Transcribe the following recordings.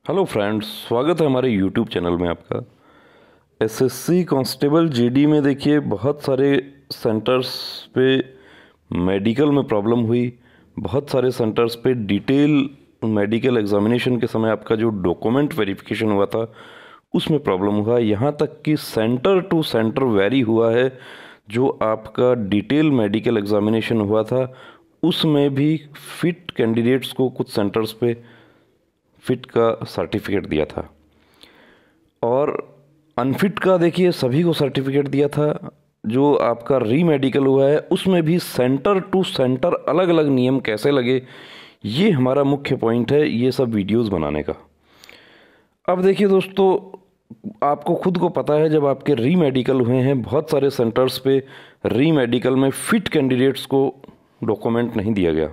Hello friends, स्वागत है हमारे यूट्यूब चैनल में आपका। एसएससी कांस्टेबल जीडी में देखिए बहुत सारे सेंटर्स पे मेडिकल में प्रॉब्लम हुई। बहुत सारे सेंटर्स पे डिटेल मेडिकल एग्जामिनेशन के समय आपका जो डॉक्यूमेंट वेरिफिकेशन हुआ था उसमें प्रॉब्लम हुआ। यहाँ तक कि सेंटर टू सेंटर वेरी हुआ है। जो आपका डिटेल मेडिकल एग्जामिनेशन हुआ था उसमें भी फिट कैंडिडेट्स को कुछ सेंटर्स पे फिट का सर्टिफिकेट दिया था और अनफिट का देखिए सभी को सर्टिफिकेट दिया था। जो आपका री मेडिकल हुआ है उसमें भी सेंटर टू सेंटर अलग अलग नियम कैसे लगे, ये हमारा मुख्य पॉइंट है ये सब वीडियोस बनाने का। अब देखिए दोस्तों, आपको खुद को पता है जब आपके री मेडिकल हुए हैं बहुत सारे सेंटर्स पे री मेडिकल में फिट कैंडिडेट्स को डॉक्यूमेंट नहीं दिया गया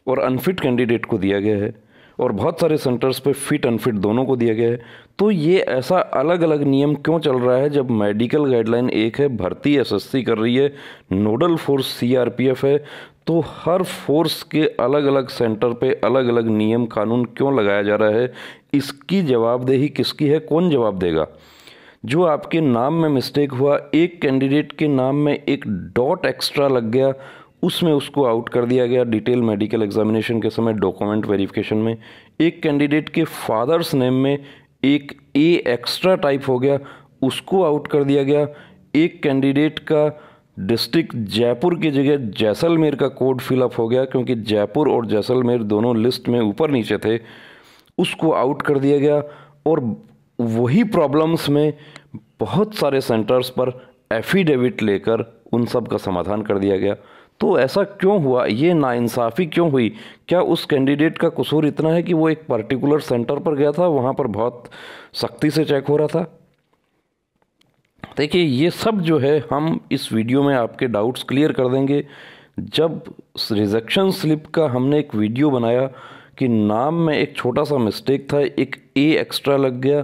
और अनफिट कैंडिडेट को दिया गया है और बहुत सारे सेंटर्स पे फिट अनफिट दोनों को दिया गया है। तो ये ऐसा अलग अलग नियम क्यों चल रहा है जब मेडिकल गाइडलाइन एक है, भर्ती एसएससी कर रही है, नोडल फोर्स सीआरपीएफ है, तो हर फोर्स के अलग अलग सेंटर पे अलग अलग नियम कानून क्यों लगाया जा रहा है? इसकी जवाबदेही किसकी है? कौन जवाब देगा? जो आपके नाम में मिस्टेक हुआ, एक कैंडिडेट के नाम में एक डॉट एक्स्ट्रा लग गया, उसमें उसको आउट कर दिया गया डिटेल मेडिकल एग्जामिनेशन के समय डॉक्यूमेंट वेरिफिकेशन में। एक कैंडिडेट के फादर्स नेम में एक ए एक्स्ट्रा टाइप हो गया, उसको आउट कर दिया गया। एक कैंडिडेट का डिस्ट्रिक्ट जयपुर की जगह जैसलमेर का कोड फिलअप हो गया क्योंकि जयपुर और जैसलमेर दोनों लिस्ट में ऊपर नीचे थे, उसको आउट कर दिया गया। और वही प्रॉब्लम्स में बहुत सारे सेंटर्स पर एफिडेविट लेकर उन सब का समाधान कर दिया गया। तो ऐसा क्यों हुआ? ये नाइंसाफ़ी क्यों हुई? क्या उस कैंडिडेट का कसूर इतना है कि वो एक पर्टिकुलर सेंटर पर गया था, वहाँ पर बहुत सख्ती से चेक हो रहा था? देखिए, ये सब जो है हम इस वीडियो में आपके डाउट्स क्लियर कर देंगे। जब रिजेक्शन स्लिप का हमने एक वीडियो बनाया कि नाम में एक छोटा सा मिस्टेक था, एक ए एक्स्ट्रा लग गया,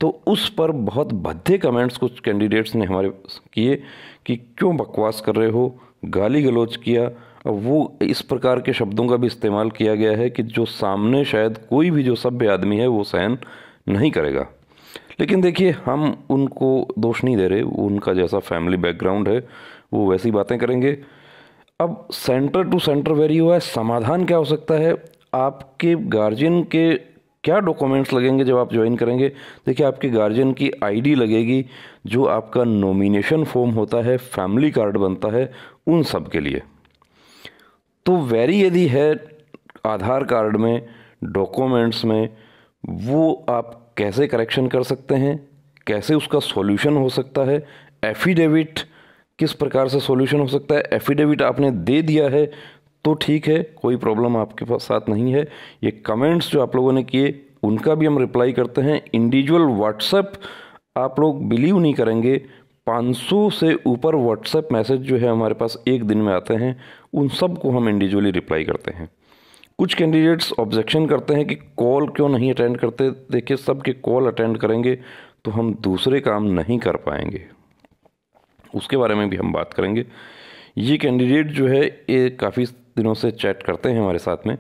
तो उस पर बहुत भद्दे कमेंट्स कुछ कैंडिडेट्स ने हमारे किए कि क्यों बकवास कर रहे हो, गाली गलौज किया। अब वो इस प्रकार के शब्दों का भी इस्तेमाल किया गया है कि जो सामने शायद कोई भी जो सभ्य आदमी है वो सहन नहीं करेगा। लेकिन देखिए, हम उनको दोष नहीं दे रहे, उनका जैसा फैमिली बैकग्राउंड है वो वैसी बातें करेंगे। अब सेंटर टू सेंटर वेरी हुआ है, समाधान क्या हो सकता है? आपके गार्जियन के क्या डॉक्यूमेंट्स लगेंगे जब आप ज्वाइन करेंगे? देखिए, आपके गार्जियन की आईडी लगेगी, जो आपका नॉमिनेशन फॉर्म होता है, फैमिली कार्ड बनता है, उन सब के लिए। तो वेरी यदि है आधार कार्ड में, डॉक्यूमेंट्स में, वो आप कैसे करेक्शन कर सकते हैं, कैसे उसका सॉल्यूशन हो सकता है? एफिडेविट किस प्रकार से सॉल्यूशन हो सकता है? एफिडेविट आपने दे दिया है तो ठीक है, कोई प्रॉब्लम आपके पास साथ नहीं है। ये कमेंट्स जो आप लोगों ने किए उनका भी हम रिप्लाई करते हैं। इंडिविजुअल व्हाट्सएप, आप लोग बिलीव नहीं करेंगे, 500 से ऊपर व्हाट्सएप मैसेज जो है हमारे पास एक दिन में आते हैं, उन सब को हम इंडिविजुअली रिप्लाई करते हैं। कुछ कैंडिडेट्स ऑब्जेक्शन करते हैं कि कॉल क्यों नहीं अटेंड करते। देखिए, सबके कॉल अटेंड करेंगे तो हम दूसरे काम नहीं कर पाएंगे, उसके बारे में भी हम बात करेंगे। ये कैंडिडेट जो है ये काफ़ी दिनों से चैट करते हैं हमारे साथ में।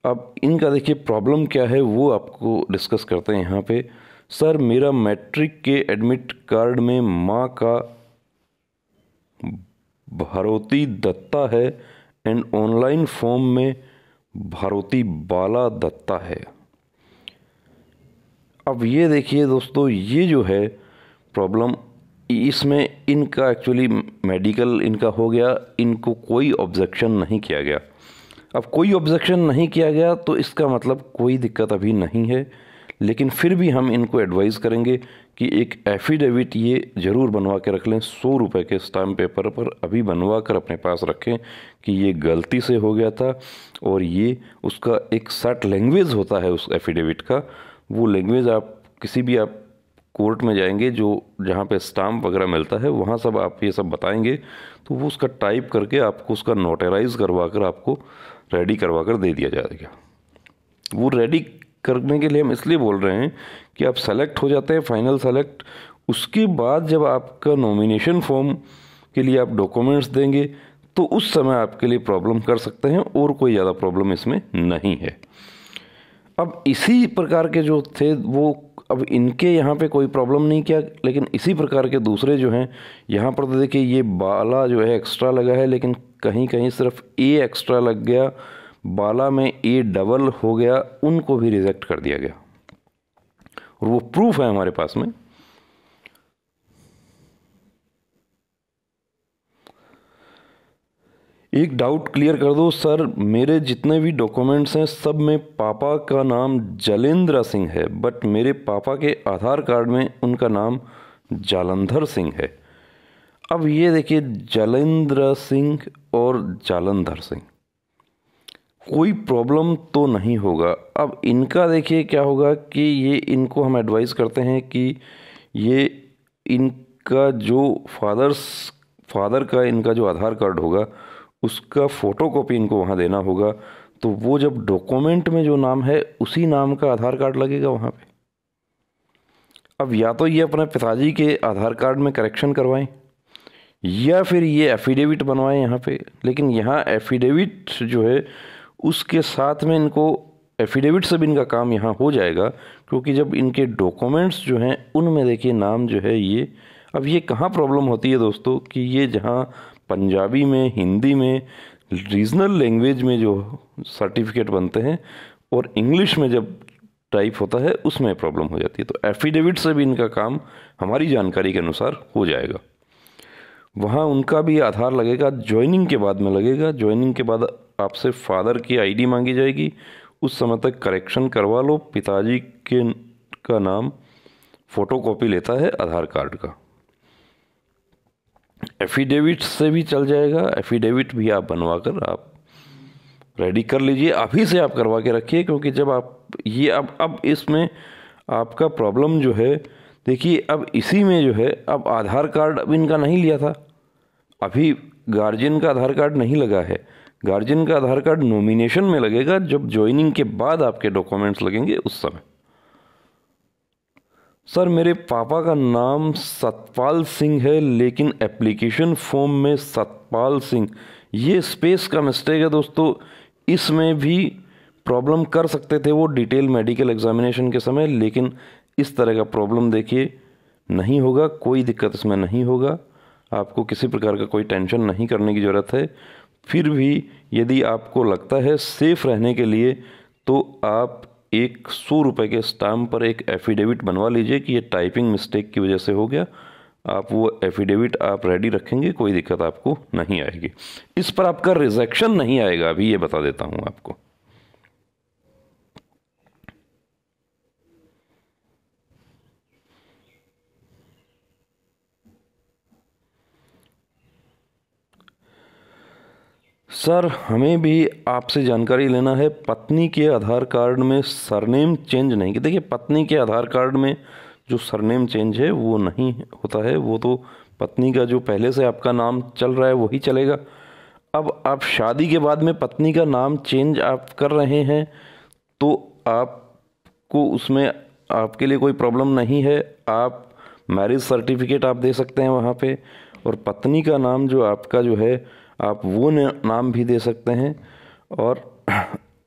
अब इनका देखिए प्रॉब्लम क्या है वो आपको डिस्कस करते हैं यहाँ पे। सर, मेरा मैट्रिक के एडमिट कार्ड में माँ का भारती दत्ता है एंड ऑनलाइन फॉर्म में भारती बाला दत्ता है। अब ये देखिए दोस्तों, ये जो है प्रॉब्लम, इसमें इनका एक्चुअली मेडिकल इनका हो गया, इनको कोई ऑब्जेक्शन नहीं किया गया। अब कोई ऑब्जेक्शन नहीं किया गया तो इसका मतलब कोई दिक्कत अभी नहीं है, लेकिन फिर भी हम इनको एडवाइस करेंगे कि एक एफिडेविट ये ज़रूर बनवा के रख लें। 100 रुपये के स्टाम्प पेपर पर अभी बनवा कर अपने पास रखें कि ये गलती से हो गया था। और ये उसका एक सेट लैंग्वेज होता है उस एफिडेविट का, वो लैंग्वेज आप किसी भी आप कोर्ट में जाएंगे जो जहाँ पे स्टाम्प वगैरह मिलता है वहाँ सब आप ये सब बताएंगे तो वो उसका टाइप करके आपको उसका नोटराइज करवा कर आपको रेडी करवा कर दे दिया जाएगा। वो रेडी करने के लिए हम इसलिए बोल रहे हैं कि आप सेलेक्ट हो जाते हैं, फाइनल सेलेक्ट, उसके बाद जब आपका नॉमिनेशन फॉर्म के लिए आप डॉक्यूमेंट्स देंगे तो उस समय आपके लिए प्रॉब्लम कर सकते हैं, और कोई ज़्यादा प्रॉब्लम इसमें नहीं है। अब इसी प्रकार के जो थे वो, अब इनके यहाँ पे कोई प्रॉब्लम नहीं किया, लेकिन इसी प्रकार के दूसरे जो हैं यहाँ पर तो देखिए ये बाला जो है एक्स्ट्रा लगा है, लेकिन कहीं कहीं सिर्फ ए एक्स्ट्रा लग गया, बाला में ए डबल हो गया, उनको भी रिजेक्ट कर दिया गया और वो प्रूफ है हमारे पास में। एक डाउट क्लियर कर दो सर, मेरे जितने भी डॉक्यूमेंट्स हैं सब में पापा का नाम जलेंद्र सिंह है, बट मेरे पापा के आधार कार्ड में उनका नाम जालंधर सिंह है। अब ये देखिए जलेंद्र सिंह और जालंधर सिंह, कोई प्रॉब्लम तो नहीं होगा। अब इनका देखिए क्या होगा कि ये, इनको हम एडवाइस करते हैं कि ये इनका जो फादर का इनका जो आधार कार्ड होगा उसका फ़ोटोकॉपी इनको वहाँ देना होगा, तो वो जब डॉक्यूमेंट में जो नाम है उसी नाम का आधार कार्ड लगेगा वहाँ पे। अब या तो ये अपने पिताजी के आधार कार्ड में करेक्शन करवाएं या फिर ये एफिडेविट बनवाएं यहाँ पे, लेकिन यहाँ एफिडेविट जो है उसके साथ में इनको एफिडेविट से भी इनका काम यहाँ हो जाएगा, क्योंकि जब इनके डॉक्यूमेंट्स जो हैं उनमें देखिए नाम जो है ये, अब ये कहाँ प्रॉब्लम होती है दोस्तों कि ये जहाँ पंजाबी में, हिंदी में, रीजनल लैंग्वेज में जो सर्टिफिकेट बनते हैं और इंग्लिश में जब टाइप होता है उसमें प्रॉब्लम हो जाती है। तो एफिडेविट से भी इनका काम हमारी जानकारी के अनुसार हो जाएगा। वहाँ उनका भी आधार लगेगा, ज्वाइनिंग के बाद में लगेगा। ज्वाइनिंग के बाद आपसे फादर की आईडी मांगी जाएगी, उस समय तक करेक्शन करवा लो। पिताजी के का नाम फ़ोटोकॉपी लेता है आधार कार्ड का। एफिडेविट से भी चल जाएगा, एफिडेविट भी आप बनवा कर आप रेडी कर लीजिए, अभी से आप करवा के रखिए, क्योंकि जब आप ये अब इसमें आपका प्रॉब्लम जो है देखिए, अब इसी में जो है अब आधार कार्ड अब इनका नहीं लिया था, अभी गार्जियन का आधार कार्ड नहीं लगा है। गार्जियन का आधार कार्ड नॉमिनेशन में लगेगा, जब ज्वाइनिंग के बाद आपके डॉक्यूमेंट्स लगेंगे उस समय। सर मेरे पापा का नाम सतपाल सिंह है, लेकिन एप्लीकेशन फॉर्म में सतपाल सिंह, ये स्पेस का मिस्टेक है दोस्तों। इसमें भी प्रॉब्लम कर सकते थे वो डिटेल मेडिकल एग्जामिनेशन के समय, लेकिन इस तरह का प्रॉब्लम देखिए नहीं होगा, कोई दिक्कत इसमें नहीं होगा। आपको किसी प्रकार का कोई टेंशन नहीं करने की ज़रूरत है। फिर भी यदि आपको लगता है सेफ़ रहने के लिए, तो आप एक 100 रुपये के स्टाम्प पर एक एफिडेविट बनवा लीजिए कि ये टाइपिंग मिस्टेक की वजह से हो गया। आप वो एफिडेविट आप रेडी रखेंगे, कोई दिक्कत आपको नहीं आएगी। इस पर आपका रिजेक्शन नहीं आएगा, अभी ये बता देता हूँ आपको। सर हमें भी आपसे जानकारी लेना है, पत्नी के आधार कार्ड में सरनेम चेंज नहीं। देखिए पत्नी के आधार कार्ड में जो सरनेम चेंज है वो नहीं होता है, वो तो पत्नी का जो पहले से आपका नाम चल रहा है वही चलेगा। अब आप शादी के बाद में पत्नी का नाम चेंज आप कर रहे हैं तो आपको उसमें आपके लिए कोई प्रॉब्लम नहीं है। आप मैरिज सर्टिफिकेट आप दे सकते हैं वहाँ पे, और पत्नी का नाम जो आपका जो है आप वो नाम भी दे सकते हैं। और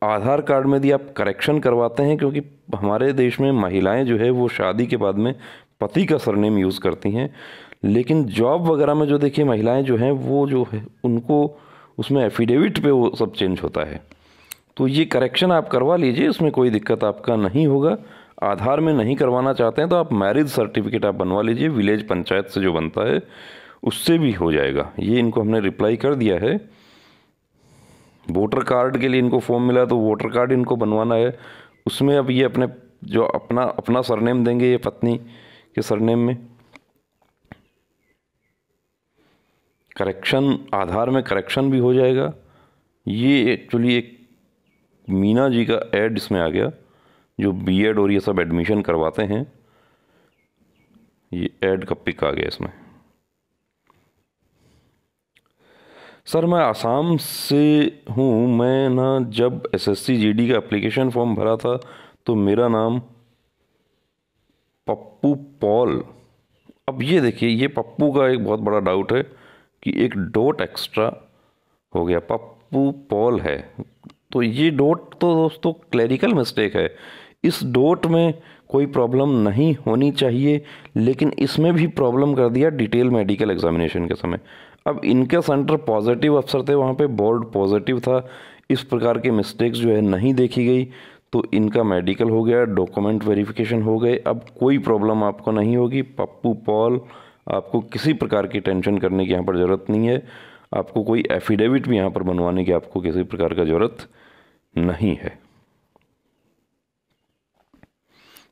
आधार कार्ड में यदि आप करेक्शन करवाते हैं, क्योंकि हमारे देश में महिलाएं जो है वो शादी के बाद में पति का सरनेम यूज़ करती हैं, लेकिन जॉब वगैरह में जो देखिए महिलाएं जो हैं वो जो है उनको उसमें एफिडेविट पे वो सब चेंज होता है। तो ये करेक्शन आप करवा लीजिए, इसमें कोई दिक्कत आपका नहीं होगा। आधार में नहीं करवाना चाहते हैं तो आप मैरिज सर्टिफिकेट आप बनवा लीजिए, विलेज पंचायत से जो बनता है उससे भी हो जाएगा। ये इनको हमने रिप्लाई कर दिया है। वोटर कार्ड के लिए इनको फॉर्म मिला है तो वोटर कार्ड इनको बनवाना है, उसमें अब ये अपने जो अपना सरनेम देंगे ये पत्नी के सरनेम में। करेक्शन आधार में करेक्शन भी हो जाएगा। ये एक्चुअली एक मीना जी का ऐड इसमें आ गया, जो बीएड और ये सब एडमिशन करवाते हैं, ये ऐड का पिक आ गया इसमें। सर मैं आसाम से हूँ, मैं ना जब एसएससी जीडी का एप्लीकेशन फॉर्म भरा था तो मेरा नाम पप्पू पॉल। अब ये देखिए ये पप्पू का एक बहुत बड़ा डाउट है कि एक डॉट एक्स्ट्रा हो गया, पप्पू पॉल है। तो ये डॉट तो दोस्तों क्लरिकल मिस्टेक है, इस डॉट में कोई प्रॉब्लम नहीं होनी चाहिए, लेकिन इसमें भी प्रॉब्लम कर दिया डिटेल मेडिकल एग्जामिनेशन के समय। अब इनके सेंटर पॉजिटिव अफसर थे, वहाँ पे बोर्ड पॉजिटिव था, इस प्रकार के मिस्टेक्स जो है नहीं देखी गई, तो इनका मेडिकल हो गया, डॉक्यूमेंट वेरिफिकेशन हो गए, अब कोई प्रॉब्लम आपको नहीं होगी। पप्पू पॉल, आपको किसी प्रकार की टेंशन करने की यहाँ पर ज़रूरत नहीं है, आपको कोई एफिडेविट भी यहाँ पर बनवाने की आपको किसी प्रकार का ज़रूरत नहीं है,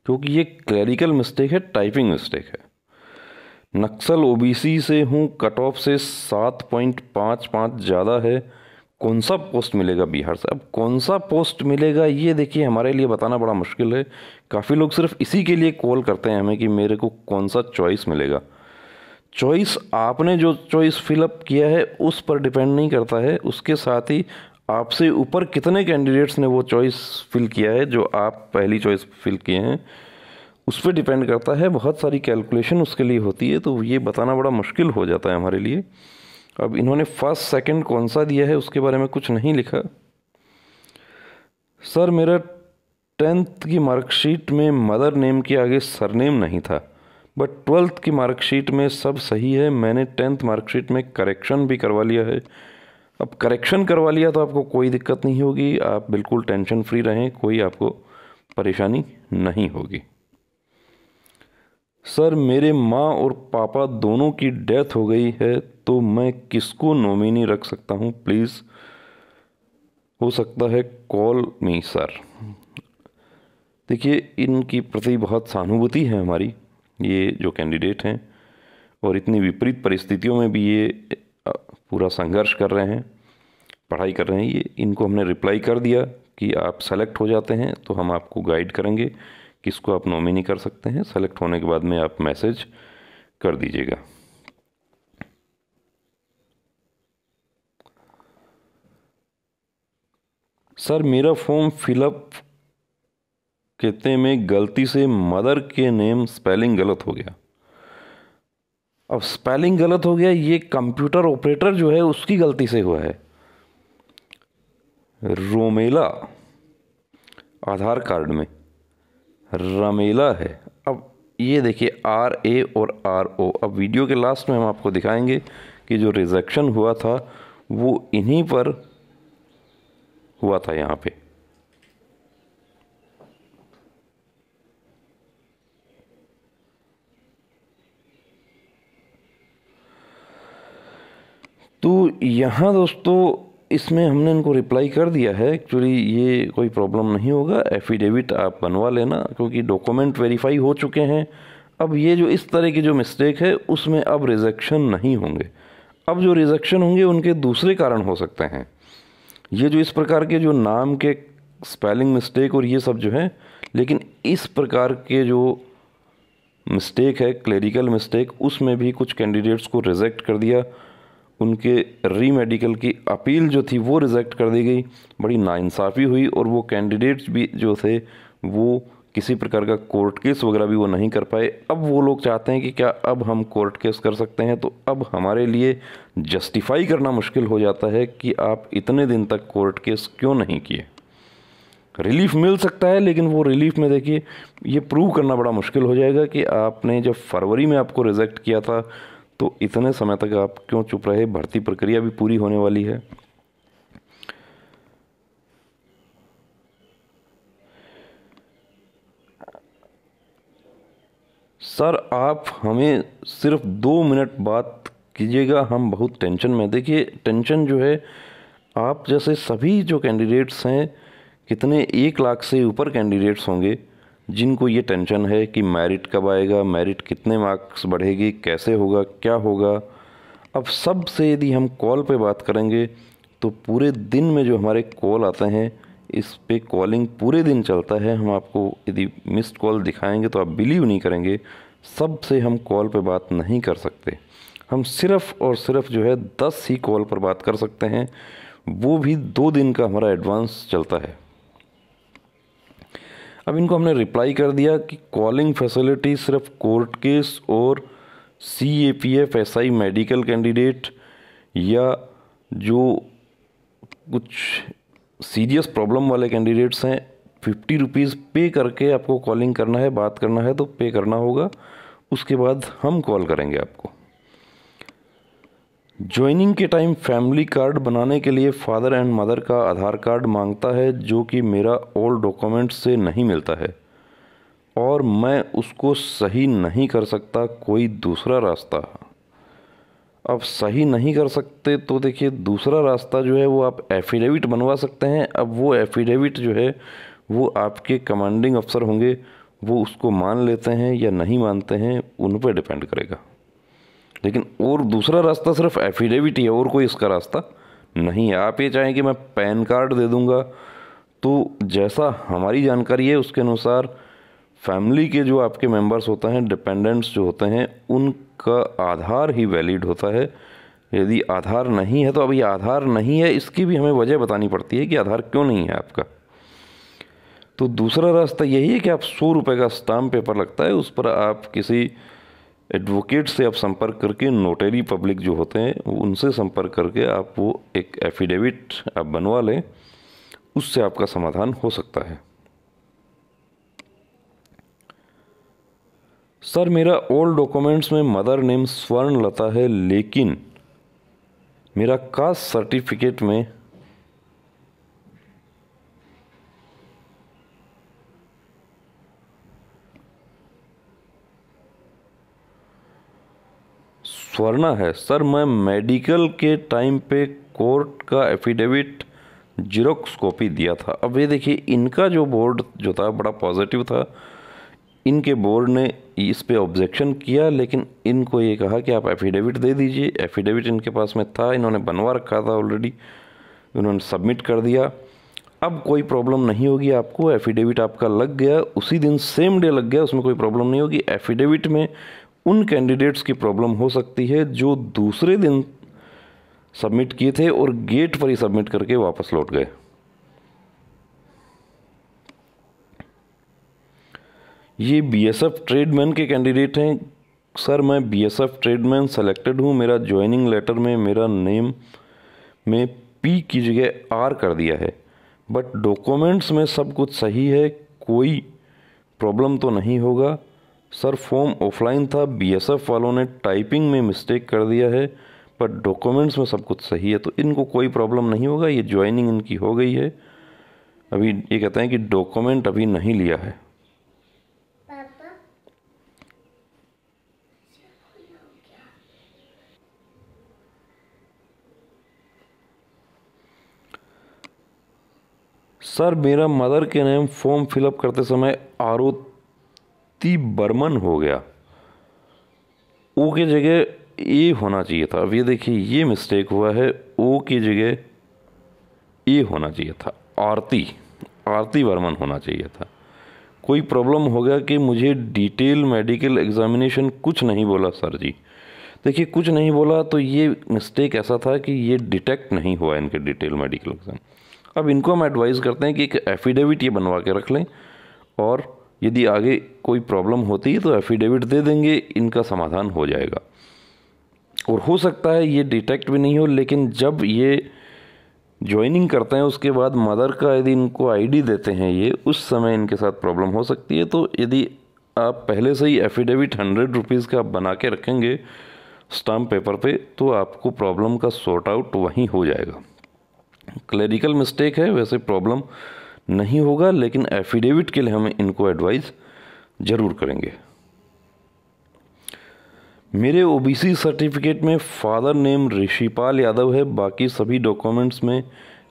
क्योंकि ये क्लरिकल मिस्टेक है, टाइपिंग मिस्टेक है। नक्सल ओबीसी से हूँ, कट ऑफ से 7.55 ज़्यादा है, कौन सा पोस्ट मिलेगा बिहार से? अब कौन सा पोस्ट मिलेगा ये देखिए हमारे लिए बताना बड़ा मुश्किल है। काफ़ी लोग सिर्फ इसी के लिए कॉल करते हैं हमें कि मेरे को कौन सा चॉइस मिलेगा। चॉइस आपने जो चॉइस फिलअप किया है उस पर डिपेंड नहीं करता है, उसके साथ ही आपसे ऊपर कितने कैंडिडेट्स ने वो चॉइस फिल किया है जो आप पहली चॉइस फिल किए हैं, उस पर डिपेंड करता है। बहुत सारी कैलकुलेशन उसके लिए होती है, तो ये बताना बड़ा मुश्किल हो जाता है हमारे लिए। अब इन्होंने फर्स्ट सेकंड कौन सा दिया है उसके बारे में कुछ नहीं लिखा। सर मेरा 10th की मार्कशीट में मदर नेम के आगे सरनेम नहीं था, बट 12th की मार्कशीट में सब सही है, मैंने 10th मार्कशीट में करेक्शन भी करवा लिया है। अब करेक्शन करवा लिया तो आपको कोई दिक्कत नहीं होगी, आप बिल्कुल टेंशन फ्री रहें, कोई आपको परेशानी नहीं होगी। सर मेरे माँ और पापा दोनों की डेथ हो गई है, तो मैं किसको नॉमिनी रख सकता हूँ प्लीज़? हो सकता है कॉल मी सर। देखिए इनकी प्रति बहुत सहानुभूति है हमारी, ये जो कैंडिडेट हैं, और इतनी विपरीत परिस्थितियों में भी ये पूरा संघर्ष कर रहे हैं, पढ़ाई कर रहे हैं। ये इनको हमने रिप्लाई कर दिया कि आप सेलेक्ट हो जाते हैं तो हम आपको गाइड करेंगे किसको आप नॉमिनी कर सकते हैं। सेलेक्ट होने के बाद में आप मैसेज कर दीजिएगा। सर मेरा फॉर्म फिलअप कहते में गलती से मदर के नेम स्पेलिंग गलत हो गया। अब स्पेलिंग गलत हो गया, ये कंप्यूटर ऑपरेटर जो है उसकी गलती से हुआ है। रोमेला आधार कार्ड में रमेला है। अब ये देखिए RA और RO। अब वीडियो के लास्ट में हम आपको दिखाएंगे कि जो रिजेक्शन हुआ था वो इन्हीं पर हुआ था यहाँ पे। तो यहाँ दोस्तों इसमें हमने इनको रिप्लाई कर दिया है। एक्चुअली ये कोई प्रॉब्लम नहीं होगा, एफिडेविट आप बनवा लेना क्योंकि डॉक्यूमेंट वेरीफाई हो चुके हैं। अब ये जो इस तरह की जो मिस्टेक है उसमें अब रिजेक्शन नहीं होंगे। अब जो रिजेक्शन होंगे उनके दूसरे कारण हो सकते हैं। ये जो इस प्रकार के जो नाम के स्पेलिंग मिस्टेक और ये सब जो है, लेकिन इस प्रकार के जो मिस्टेक है क्लेरिकल मिस्टेक, उसमें भी कुछ कैंडिडेट्स को रिजेक्ट कर दिया। उनके री मेडिकल की अपील जो थी वो रिजेक्ट कर दी गई। बड़ी नाइंसाफ़ी हुई, और वो कैंडिडेट्स भी जो थे वो किसी प्रकार का कोर्ट केस वगैरह भी वो नहीं कर पाए। अब वो लोग चाहते हैं कि क्या अब हम कोर्ट केस कर सकते हैं, तो अब हमारे लिए जस्टिफाई करना मुश्किल हो जाता है कि आप इतने दिन तक कोर्ट केस क्यों नहीं किए। रिलीफ मिल सकता है, लेकिन वो रिलीफ में देखिए ये प्रूव करना बड़ा मुश्किल हो जाएगा कि आपने जब फरवरी में आपको रिजेक्ट किया था तो इतने समय तक आप क्यों चुप रहे। भर्ती प्रक्रिया भी पूरी होने वाली है। सर आप हमें सिर्फ 2 मिनट बात कीजिएगा, हम बहुत टेंशन में। देखिए टेंशन जो है, आप जैसे सभी जो कैंडिडेट्स हैं, कितने 1 लाख से ऊपर कैंडिडेट्स होंगे जिनको ये टेंशन है कि मेरिट कब आएगा, मेरिट कितने मार्क्स बढ़ेगी, कैसे होगा, क्या होगा। अब सब से यदि हम कॉल पे बात करेंगे तो पूरे दिन में जो हमारे कॉल आते हैं, इस पे कॉलिंग पूरे दिन चलता है। हम आपको यदि मिस्ड कॉल दिखाएंगे तो आप बिलीव नहीं करेंगे, सब से हम कॉल पे बात नहीं कर सकते। हम सिर्फ़ और सिर्फ जो है 10 ही कॉल पर बात कर सकते हैं, वो भी 2 दिन का हमारा एडवांस चलता है। अब इनको हमने रिप्लाई कर दिया कि कॉलिंग फैसिलिटी सिर्फ कोर्ट केस और CAPF SI मेडिकल कैंडिडेट या जो कुछ सीरियस प्रॉब्लम वाले कैंडिडेट्स हैं, 50 रुपीज़ पे करके आपको कॉलिंग करना है, बात करना है तो पे करना होगा, उसके बाद हम कॉल करेंगे आपको। ज्वाइनिंग के टाइम फैमिली कार्ड बनाने के लिए फादर एंड मदर का आधार कार्ड मांगता है, जो कि मेरा ओल्ड डॉक्यूमेंट्स से नहीं मिलता है और मैं उसको सही नहीं कर सकता, कोई दूसरा रास्ता। अब सही नहीं कर सकते तो देखिए, दूसरा रास्ता जो है वो आप एफिडेविट बनवा सकते हैं। अब वो एफिडेविट जो है वो आपके कमांडिंग अफसर होंगे, वो उसको मान लेते हैं या नहीं मानते हैं, उन पर डिपेंड करेगा। लेकिन और दूसरा रास्ता सिर्फ एफिडेविट ही है, और कोई इसका रास्ता नहीं है। आप ये चाहें कि मैं पैन कार्ड दे दूंगा, तो जैसा हमारी जानकारी है उसके अनुसार फैमिली के जो आपके मेंबर्स होते हैं, डिपेंडेंट्स जो होते हैं, उनका आधार ही वैलिड होता है। यदि आधार नहीं है तो अब ये आधार नहीं है, इसकी भी हमें वजह बतानी पड़ती है कि आधार क्यों नहीं है आपका। तो दूसरा रास्ता यही है कि आप 100 रुपये का स्टाम्प पेपर लगता है, उस पर आप किसी एडवोकेट से आप संपर्क करके, नोटरी पब्लिक जो होते हैं उनसे संपर्क करके आप वो एक एफिडेविट आप बनवा लें, उससे आपका समाधान हो सकता है। सर, मेरा ओल्ड डॉक्यूमेंट्स में मदर नेम स्वर्णलता है, लेकिन मेरा कास्ट सर्टिफिकेट में स्वर्णा है। सर, मैं मेडिकल के टाइम पे कोर्ट का एफिडेविट जीरोक्स कॉपी दिया था। अब ये देखिए, इनका जो बोर्ड जो था बड़ा पॉजिटिव था, इनके बोर्ड ने इस पे ऑब्जेक्शन किया, लेकिन इनको ये कहा कि आप एफिडेविट दे दीजिए। एफिडेविट इनके पास में था, इन्होंने बनवा रखा था ऑलरेडी, इन्होंने सबमिट कर दिया। अब कोई प्रॉब्लम नहीं होगी आपको, एफिडेविट आपका लग गया उसी दिन, सेम डे लग गया, उसमें कोई प्रॉब्लम नहीं होगी। एफिडेविट में उन कैंडिडेट्स की प्रॉब्लम हो सकती है जो दूसरे दिन सबमिट किए थे और गेट पर ही सबमिट करके वापस लौट गए। ये बीएसएफ ट्रेडमैन के कैंडिडेट हैं। सर, मैं बीएसएफ ट्रेडमैन सेलेक्टेड हूँ, मेरा ज्वाइनिंग लेटर में मेरा नेम में पी की जगह आर कर दिया है, बट डॉक्यूमेंट्स में सब कुछ सही है, कोई प्रॉब्लम तो नहीं होगा। सर, फॉर्म ऑफलाइन था, बीएसएफ वालों ने टाइपिंग में मिस्टेक कर दिया है, बट डॉक्यूमेंट्स में सब कुछ सही है, तो इनको कोई प्रॉब्लम नहीं होगा। ये ज्वाइनिंग इनकी हो गई है। अभी ये कहते हैं कि डॉक्यूमेंट अभी नहीं लिया है। सर, मेरा मदर के नेम फॉर्म फिलअप करते समय आरोती बर्मन हो गया, ओ की जगह ए होना चाहिए था। अब ये देखिए, ये मिस्टेक हुआ है, ओ की जगह ए होना चाहिए था, आरती बर्मन होना चाहिए था। कोई प्रॉब्लम हो गया कि मुझे डिटेल मेडिकल एग्जामिनेशन कुछ नहीं बोला। सर जी देखिए, कुछ नहीं बोला तो ये मिस्टेक ऐसा था कि ये डिटेक्ट नहीं हुआ इनके डिटेल मेडिकल एग्जाम। अब इनको हम एडवाइस करते हैं कि एक एफिडेविट ये बनवा के रख लें, और यदि आगे कोई प्रॉब्लम होती है तो एफिडेविट दे देंगे, इनका समाधान हो जाएगा। और हो सकता है ये डिटेक्ट भी नहीं हो, लेकिन जब ये ज्वाइनिंग करते हैं उसके बाद मदर का यदि इनको आईडी देते हैं ये, उस समय इनके साथ प्रॉब्लम हो सकती है। तो यदि आप पहले से ही एफिडेविट 100 रुपीज़ का बना के रखेंगे स्टाम्प पेपर पे, तो आपको प्रॉब्लम का सॉर्ट आउट वहीं हो जाएगा। क्लरिकल मिस्टेक है, वैसे प्रॉब्लम नहीं होगा, लेकिन एफिडेविट के लिए हम इनको एडवाइस ज़रूर करेंगे। मेरे ओबीसी सर्टिफिकेट में फादर नेम ऋषिपाल यादव है, बाकी सभी डॉक्यूमेंट्स में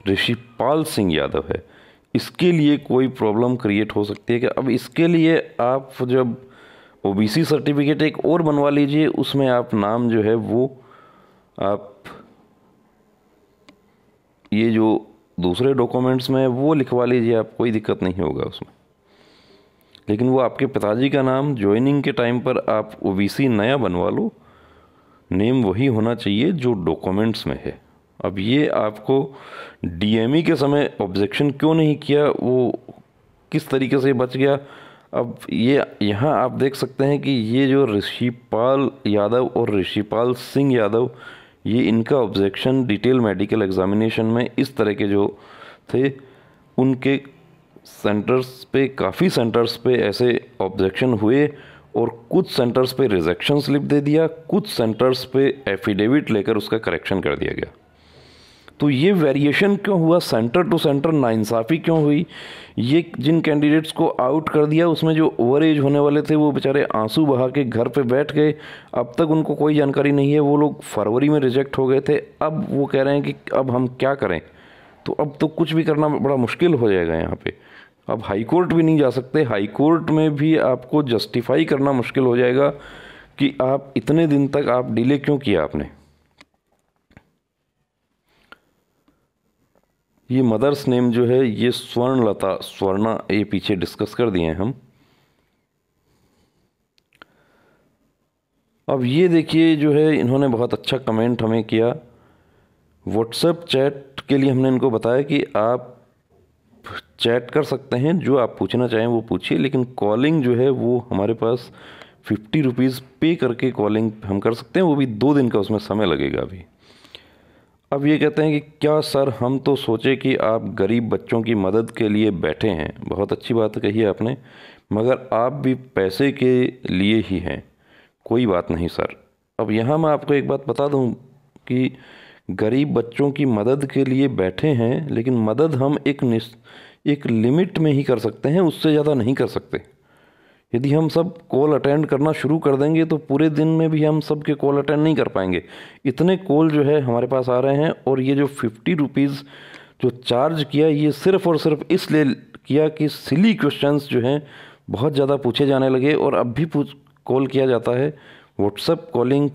ऋषिपाल सिंह यादव है। इसके लिए कोई प्रॉब्लम क्रिएट हो सकती है क्या? अब इसके लिए आप जब ओबीसी सर्टिफिकेट एक और बनवा लीजिए, उसमें आप नाम जो है वो आप ये जो दूसरे डॉक्यूमेंट्स में है वो लिखवा लीजिए, आप, कोई दिक्कत नहीं होगा उसमें। लेकिन वो आपके पिताजी का नाम ज्वाइनिंग के टाइम पर आप ओबीसी नया बनवा लो, नेम वही होना चाहिए जो डॉक्यूमेंट्स में है। अब ये आपको डीएमई के समय ऑब्जेक्शन क्यों नहीं किया, वो किस तरीके से बच गया। अब ये यहाँ आप देख सकते हैं कि ये जो ऋषिपाल यादव और ऋषिपाल सिंह यादव, ये इनका ऑब्जेक्शन डिटेल मेडिकल एग्जामिनेशन में इस तरह के जो थे उनके सेंटर्स पे, काफ़ी सेंटर्स पे ऐसे ऑब्जेक्शन हुए और कुछ सेंटर्स पे रिजेक्शन स्लिप दे दिया, कुछ सेंटर्स पे एफिडेविट लेकर उसका करेक्शन कर दिया गया। तो ये वेरिएशन क्यों हुआ, सेंटर टू सेंटर नाइंसाफ़ी क्यों हुई? ये जिन कैंडिडेट्स को आउट कर दिया उसमें जो ओवर एज होने वाले थे वो बेचारे आंसू बहा के घर पे बैठ गए, अब तक उनको कोई जानकारी नहीं है। वो लोग फरवरी में रिजेक्ट हो गए थे, अब वो कह रहे हैं कि अब हम क्या करें। तो अब तो कुछ भी करना बड़ा मुश्किल हो जाएगा यहाँ पे। अब हाई कोर्ट भी नहीं जा सकते, हाई कोर्ट में भी आपको जस्टिफाई करना मुश्किल हो जाएगा कि आप इतने दिन तक आप डिले क्यों किया आपने। ये मदर्स नेम जो है ये स्वर्णलता, स्वर्णा, ये पीछे डिस्कस कर दिए हैं हम। अब ये देखिए जो है इन्होंने बहुत अच्छा कमेंट हमें किया। व्हाट्सएप चैट के लिए हमने इनको बताया कि आप चैट कर सकते हैं, जो आप पूछना चाहें वो पूछिए, लेकिन कॉलिंग जो है वो हमारे पास 50 रुपीज़ पे करके कॉलिंग हम कर सकते हैं, वो भी 2 दिन का उसमें समय लगेगा अभी। अब ये कहते हैं कि क्या सर, हम तो सोचे कि आप गरीब बच्चों की मदद के लिए बैठे हैं। बहुत अच्छी बात कही है आपने, मगर आप भी पैसे के लिए ही हैं। कोई बात नहीं सर। अब यहाँ मैं आपको एक बात बता दूँ कि गरीब बच्चों की मदद के लिए बैठे हैं, लेकिन मदद हम एक लिमिट में ही कर सकते हैं, उससे ज़्यादा नहीं कर सकते। यदि हम सब कॉल अटेंड करना शुरू कर देंगे तो पूरे दिन में भी हम सब के कॉल अटेंड नहीं कर पाएंगे। इतने कॉल जो है हमारे पास आ रहे हैं, और ये जो 50 रुपीज़ जो चार्ज किया ये सिर्फ़ और सिर्फ इसलिए किया कि सिली क्वेश्चंस जो हैं बहुत ज़्यादा पूछे जाने लगे, और अब भी कॉल किया जाता है। व्हाट्सएप कॉलिंग,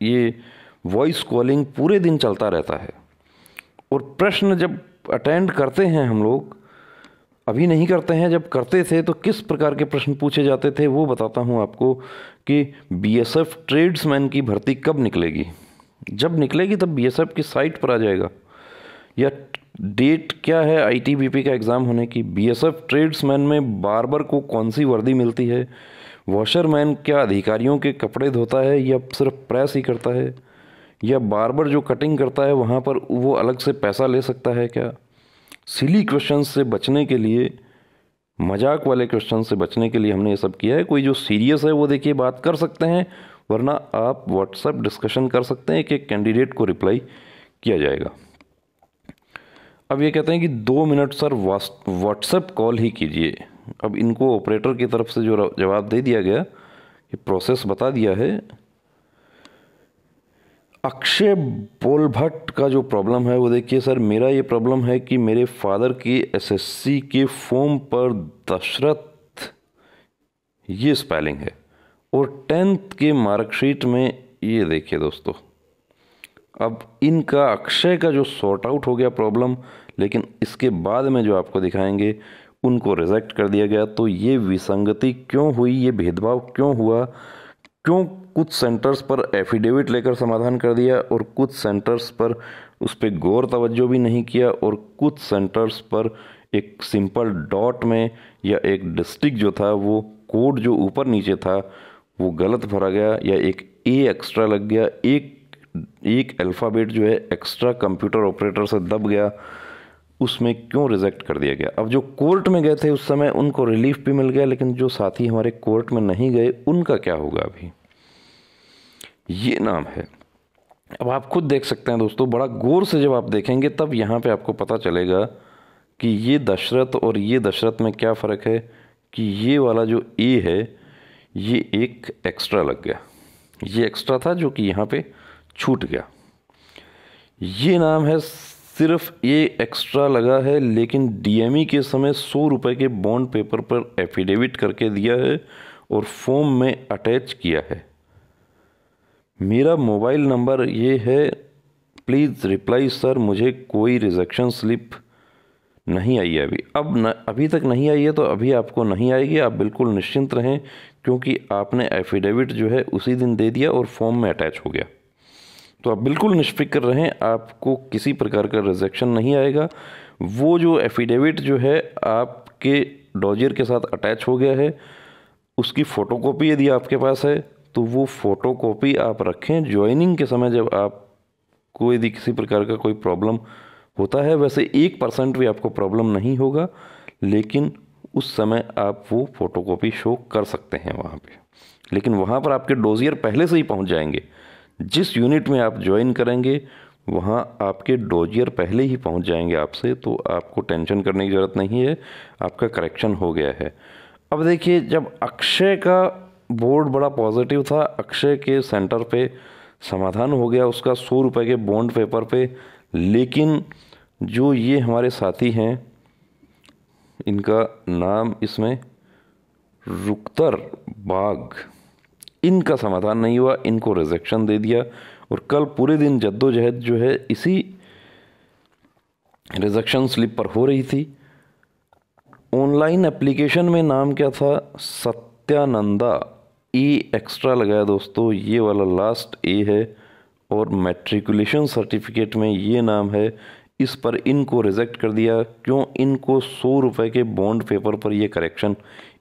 ये वॉइस कॉलिंग पूरे दिन चलता रहता है। और प्रश्न जब अटेंड करते हैं हम लोग, अभी नहीं करते हैं, जब करते थे तो किस प्रकार के प्रश्न पूछे जाते थे वो बताता हूँ आपको कि बीएसएफ ट्रेड्समैन की भर्ती कब निकलेगी। जब निकलेगी तब बीएसएफ की साइट पर आ जाएगा, या डेट क्या है आईटीबीपी का एग्ज़ाम होने की। बीएसएफ ट्रेड्समैन में बार्बर को कौन सी वर्दी मिलती है, वॉशरमैन क्या अधिकारियों के कपड़े धोता है या सिर्फ प्रेस ही करता है, या बार्बर जो कटिंग करता है वहाँ पर वो अलग से पैसा ले सकता है क्या। सिली क्वेश्चन से बचने के लिए, मजाक वाले क्वेश्चन से बचने के लिए हमने ये सब किया है। कोई जो सीरियस है वो देखिए बात कर सकते हैं, वरना आप व्हाट्सएप डिस्कशन कर सकते हैं, एक कैंडिडेट को रिप्लाई किया जाएगा। अब ये कहते हैं कि 2 मिनट सर व्हाट्सएप कॉल ही कीजिए। अब इनको ऑपरेटर की तरफ से जो जवाब दे दिया गया, ये प्रोसेस बता दिया है। अक्षय बोलभट्ट का जो प्रॉब्लम है वो देखिए, सर मेरा ये प्रॉब्लम है कि मेरे फादर की एसएससी के फॉर्म पर दशरथ ये स्पेलिंग है, और 10th के मार्कशीट में ये देखिए दोस्तों। अब इनका अक्षय का जो सॉर्ट आउट हो गया प्रॉब्लम, लेकिन इसके बाद में जो आपको दिखाएंगे उनको रिजेक्ट कर दिया गया। तो ये विसंगति क्यों हुई, ये भेदभाव क्यों हुआ, क्यों कुछ सेंटर्स पर एफिडेविट लेकर समाधान कर दिया और कुछ सेंटर्स पर उस पर गौर तवज्जो भी नहीं किया, और कुछ सेंटर्स पर एक सिंपल डॉट में या एक डिस्ट्रिक्ट जो था वो कोड जो ऊपर नीचे था वो गलत भरा गया, या एक ए एक्स्ट्रा लग गया, एक अल्फ़ाबेट जो है एक्स्ट्रा कंप्यूटर ऑपरेटर से दब गया, उसमें क्यों रिजेक्ट कर दिया गया। अब जो कोर्ट में गए थे उस समय उनको रिलीफ भी मिल गया, लेकिन जो साथी हमारे कोर्ट में नहीं गए उनका क्या होगा अभी, ये नाम है। अब आप खुद देख सकते हैं दोस्तों, बड़ा गौर से जब आप देखेंगे तब यहाँ पे आपको पता चलेगा कि ये दशरथ और ये दशरथ में क्या फ़र्क है, कि ये वाला जो ए है ये एक एक्स्ट्रा लग गया, ये एक्स्ट्रा था जो कि यहाँ पे छूट गया। ये नाम है, सिर्फ ये एक्स्ट्रा लगा है, लेकिन डीएमई के समय 100 रुपये के बॉन्ड पेपर पर एफिडेविट करके दिया है और फॉर्म में अटैच किया है। मेरा मोबाइल नंबर ये है, प्लीज़ रिप्लाई सर, मुझे कोई रिजेक्शन स्लिप नहीं आई है अभी तक नहीं आई है, तो अभी आपको नहीं आएगी, आप बिल्कुल निश्चिंत रहें, क्योंकि आपने एफिडेविट जो है उसी दिन दे दिया और फॉर्म में अटैच हो गया। तो आप बिल्कुल निश्चिंत रहें, आपको किसी प्रकार का रिजेक्शन नहीं आएगा। वो जो एफिडेविट जो है आपके डॉजियर के साथ अटैच हो गया है, उसकी फ़ोटोकॉपी यदि आपके पास है तो वो फ़ोटोकॉपी आप रखें। ज्वाइनिंग के समय जब आपको यदि किसी प्रकार का कोई प्रॉब्लम होता है। वैसे 1% भी आपको प्रॉब्लम नहीं होगा, लेकिन उस समय आप वो फ़ोटोकॉपी शो कर सकते हैं वहाँ पे। लेकिन वहाँ पर आपके डोजियर पहले से ही पहुँच जाएंगे। जिस यूनिट में आप ज्वाइन करेंगे वहाँ आपके डोजियर पहले ही पहुँच जाएंगे आपसे, तो आपको टेंशन करने की ज़रूरत नहीं है, आपका करेक्शन हो गया है। अब देखिए, जब अक्षय का बोर्ड बड़ा पॉजिटिव था, अक्षय के सेंटर पे समाधान हो गया उसका 100 रुपये के बॉन्ड पेपर पे, लेकिन जो ये हमारे साथी हैं, इनका नाम इसमें रुकतर बाग, इनका समाधान नहीं हुआ, इनको रिजेक्शन दे दिया। और कल पूरे दिन जद्दोजहद जो है इसी रिजेक्शन स्लिप पर हो रही थी। ऑनलाइन एप्लीकेशन में नाम क्या था, सत्यानंदा, ए एक्स्ट्रा लगाया दोस्तों, ये वाला लास्ट ए है, और मैट्रिकुलेशन सर्टिफिकेट में ये नाम है। इस पर इनको रिजेक्ट कर दिया। क्यों? इनको 100 रुपये के बॉन्ड पेपर पर ये करेक्शन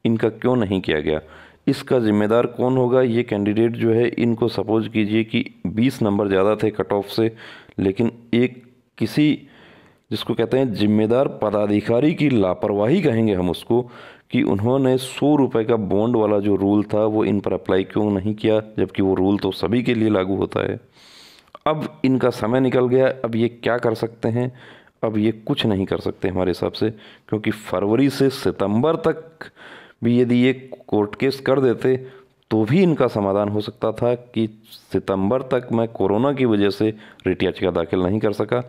इनका क्यों नहीं किया गया? इसका जिम्मेदार कौन होगा? ये कैंडिडेट जो है, इनको सपोज कीजिए कि 20 नंबर ज़्यादा थे कट ऑफ से, लेकिन एक किसी जिसको कहते हैं जिम्मेदार पदाधिकारी की लापरवाही कहेंगे हम उसको, कि उन्होंने 100 रुपये का बॉन्ड वाला जो रूल था वो इन पर अप्लाई क्यों नहीं किया, जबकि वो रूल तो सभी के लिए लागू होता है। अब इनका समय निकल गया, अब ये क्या कर सकते हैं? अब ये कुछ नहीं कर सकते हमारे हिसाब से, क्योंकि फरवरी से सितंबर तक भी यदि ये कोर्ट केस कर देते तो भी इनका समाधान हो सकता था कि सितंबर तक मैं कोरोना की वजह से रिट याचिका दाखिल नहीं कर सका।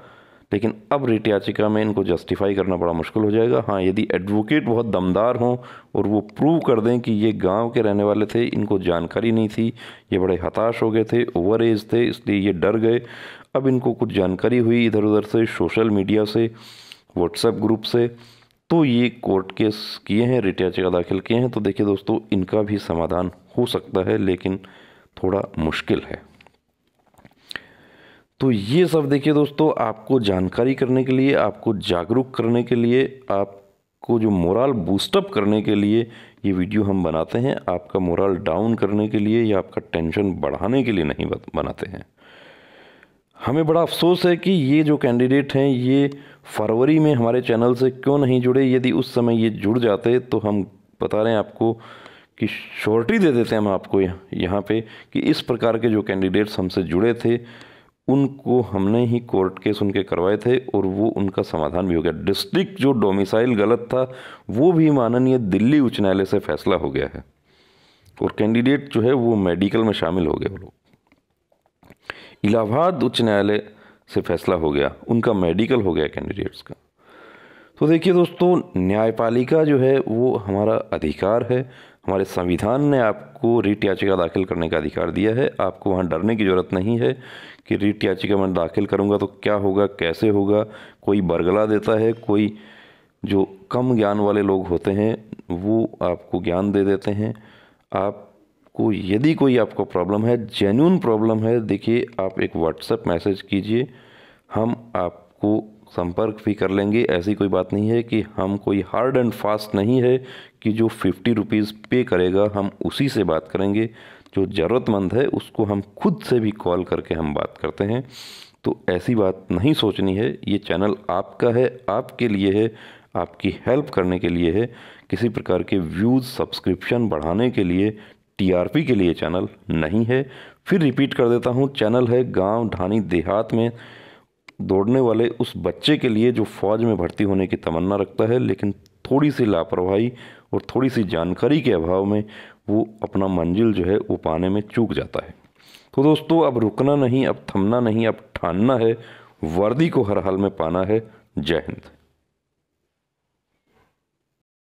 लेकिन अब रिट याचिका में इनको जस्टिफाई करना बड़ा मुश्किल हो जाएगा। हाँ, यदि एडवोकेट बहुत दमदार हों और वो प्रूव कर दें कि ये गांव के रहने वाले थे, इनको जानकारी नहीं थी, ये बड़े हताश हो गए थे, ओवर एज थे, इसलिए ये डर गए, अब इनको कुछ जानकारी हुई इधर उधर से, सोशल मीडिया से, व्हाट्सएप ग्रुप से, तो ये कोर्ट केस किए हैं, रिट याचिका दाखिल किए हैं। तो देखिए दोस्तों, इनका भी समाधान हो सकता है, लेकिन थोड़ा मुश्किल है। तो ये सब देखिए दोस्तों, आपको जानकारी करने के लिए, आपको जागरूक करने के लिए, आपको जो मोरल बूस्टअप करने के लिए ये वीडियो हम बनाते हैं, आपका मोरल डाउन करने के लिए या आपका टेंशन बढ़ाने के लिए नहीं बनाते हैं। हमें बड़ा अफसोस है कि ये जो कैंडिडेट हैं ये फरवरी में हमारे चैनल से क्यों नहीं जुड़े। यदि उस समय ये जुड़ जाते तो हम बता रहे हैं आपको कि श्योरिटी दे देते हैं हम आपको यहाँ पे कि इस प्रकार के जो कैंडिडेट्स हमसे जुड़े थे उनको हमने ही कोर्ट केस उनके करवाए थे और वो उनका समाधान भी हो गया। डिस्ट्रिक्ट जो डोमिसाइल गलत था वो भी माननीय दिल्ली उच्च न्यायालय से फैसला हो गया है और कैंडिडेट जो है वो मेडिकल में शामिल हो गए। वो लोग इलाहाबाद उच्च न्यायालय से फैसला हो गया, उनका मेडिकल हो गया कैंडिडेट्स का। तो देखिए दोस्तों, न्यायपालिका जो है वो हमारा अधिकार है। हमारे संविधान ने आपको रिट याचिका दाखिल करने का अधिकार दिया है। आपको वहाँ डरने की ज़रूरत नहीं है कि रिट याचिका मैं दाखिल करूँगा तो क्या होगा, कैसे होगा। कोई बरगला देता है, कोई जो कम ज्ञान वाले लोग होते हैं वो आपको ज्ञान दे देते हैं। आपको यदि कोई आपको प्रॉब्लम है, जेन्युइन प्रॉब्लम है, देखिए आप एक व्हाट्सएप मैसेज कीजिए, हम आपको संपर्क भी कर लेंगे। ऐसी कोई बात नहीं है कि हम कोई हार्ड एंड फास्ट नहीं है कि जो 50 रुपीज़ पे करेगा हम उसी से बात करेंगे। जो ज़रूरतमंद है उसको हम खुद से भी कॉल करके हम बात करते हैं। तो ऐसी बात नहीं सोचनी है। ये चैनल आपका है, आपके लिए है, आपकी हेल्प करने के लिए है। किसी प्रकार के व्यूज़, सब्सक्रिप्शन बढ़ाने के लिए, टीआरपी के लिए चैनल नहीं है। फिर रिपीट कर देता हूँ, चैनल है गांव ढानी देहात में दौड़ने वाले उस बच्चे के लिए जो फ़ौज में भर्ती होने की तमन्ना रखता है, लेकिन थोड़ी सी लापरवाही और थोड़ी सी जानकारी के अभाव में वो अपना मंजिल जो है वो पाने में चूक जाता है। तो दोस्तों, अब रुकना नहीं, अब थमना नहीं, अब ठानना है, वर्दी को हर हाल में पाना है। जय हिंद।